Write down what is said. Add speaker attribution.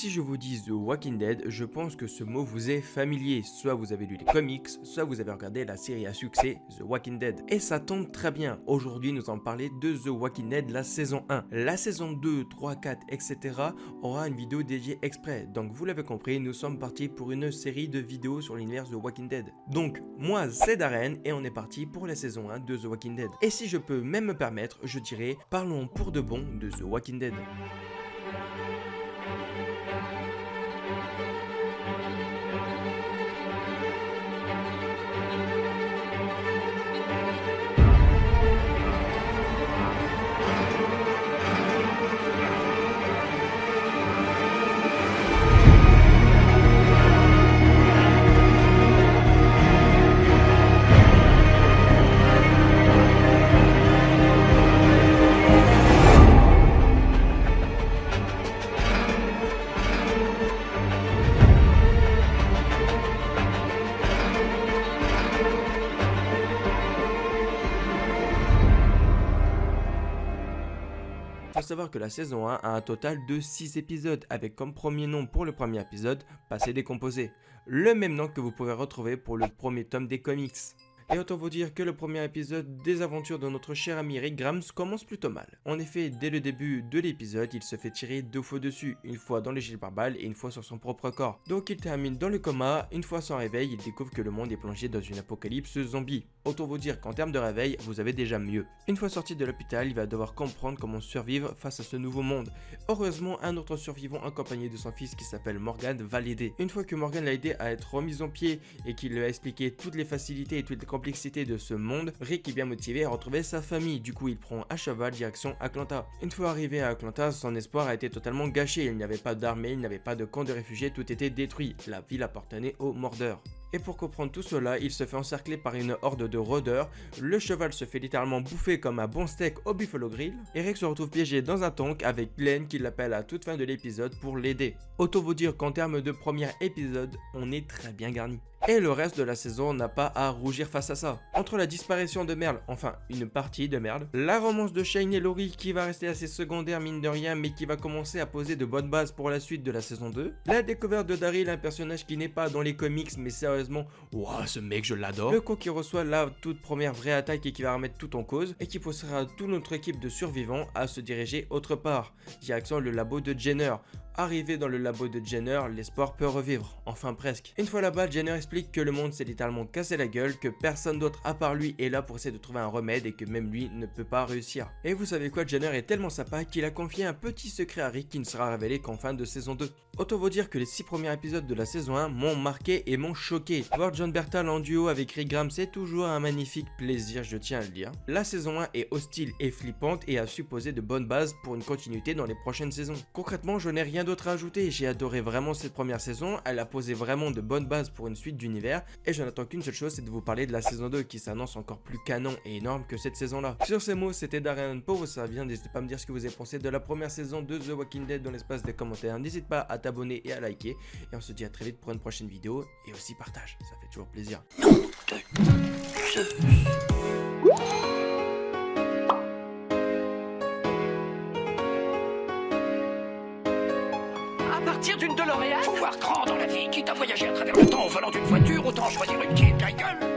Speaker 1: si je vous dis The Walking Dead, je pense que ce mot vous est familier. Soit vous avez lu les comics, soit vous avez regardé la série à succès The Walking Dead. Et ça tombe très bien. Aujourd'hui, nous allons parler de The Walking Dead, la saison 1. La saison 2, 3, 4, etc. aura une vidéo dédiée exprès. Donc vous l'avez compris, nous sommes partis pour une série de vidéos sur l'univers The Walking Dead. Donc, moi c'est Darren et on est parti pour la saison 1 de The Walking Dead. Et si je peux même me permettre, je dirais, parlons pour de bon de The Walking Dead. Il faut savoir que la saison 1 a un total de 6 épisodes, avec comme premier nom pour le premier épisode, Passé décomposé. Le même nom que vous pouvez retrouver pour le premier tome des comics. Et autant vous dire que le premier épisode des aventures de notre cher ami Rick Grimes commence plutôt mal. En effet, dès le début de l'épisode, il se fait tirer 2 fois dessus, une fois dans le gilet pare-balles et une fois sur son propre corps. Donc il termine dans le coma, une fois sans réveil, il découvre que le monde est plongé dans une apocalypse zombie. Autant vous dire qu'en termes de réveil, vous avez déjà mieux. Une fois sorti de l'hôpital, il va devoir comprendre comment survivre face à ce nouveau monde. Heureusement, un autre survivant accompagné de son fils qui s'appelle Morgan va l'aider. Une fois que Morgan l'a aidé à être remis en pied et qu'il lui a expliqué toutes les facilités et toutes les complexité de ce monde, Rick est bien motivé à retrouver sa famille. Du coup, il prend à cheval direction Atlanta. Une fois arrivé à Atlanta, son espoir a été totalement gâché. Il n'y avait pas d'armée, il n'y avait pas de camp de réfugiés, tout était détruit. La ville appartenait aux mordeurs. Et pour comprendre tout cela, il se fait encercler par une horde de rôdeurs, le cheval se fait littéralement bouffer comme un bon steak au Buffalo Grill, et Rick se retrouve piégé dans un tank avec Glenn qui l'appelle à toute fin de l'épisode pour l'aider. Autant vous dire qu'en termes de premier épisode, on est très bien garni. Et le reste de la saison n'a pas à rougir face à ça. Entre la disparition de Merle, enfin une partie de Merle, la romance de Shane et Laurie qui va rester assez secondaire mine de rien mais qui va commencer à poser de bonnes bases pour la suite de la saison 2, la découverte de Daryl, un personnage qui n'est pas dans les comics mais sérieusement, waouh ce mec je l'adore, le coup qui reçoit la toute première vraie attaque et qui va remettre tout en cause et qui poussera toute notre équipe de survivants à se diriger autre part, direction le labo de Jenner. Arrivé dans le labo de Jenner, l'espoir peut revivre, enfin presque. Une fois là-bas, Jenner explique que le monde s'est littéralement cassé la gueule, que personne d'autre à part lui est là pour essayer de trouver un remède et que même lui ne peut pas réussir. Et vous savez quoi, Jenner est tellement sympa qu'il a confié un petit secret à Rick qui ne sera révélé qu'en fin de saison 2. Autant vous dire que les 6 premiers épisodes de la saison 1 m'ont marqué et m'ont choqué. Voir John Bertal en duo avec Rick Grimes c'est toujours un magnifique plaisir, je tiens à le dire. La saison 1 est hostile et flippante et a supposé de bonnes bases pour une continuité dans les prochaines saisons. Concrètement, je n'ai rien d'autre à ajouter, j'ai adoré vraiment cette première saison, elle a posé vraiment de bonnes bases pour une suite d'univers et je n'attends qu'une seule chose, c'est de vous parler de la saison 2 qui s'annonce encore plus canon et énorme que cette saison là. Sur ces mots, c'était Darren pour vous servir, n'hésitez pas à me dire ce que vous avez pensé de la première saison de The Walking Dead dans l'espace des commentaires, n'hésite pas à t'abonner et à liker et on se dit à très vite pour une prochaine vidéo et aussi partage, ça fait toujours plaisir.
Speaker 2: À partir d'une DeLorean, faut voir grand dans la vie. Quitte à voyager à travers le temps au volant d'une voiture, autant choisir une qui est ta gueule.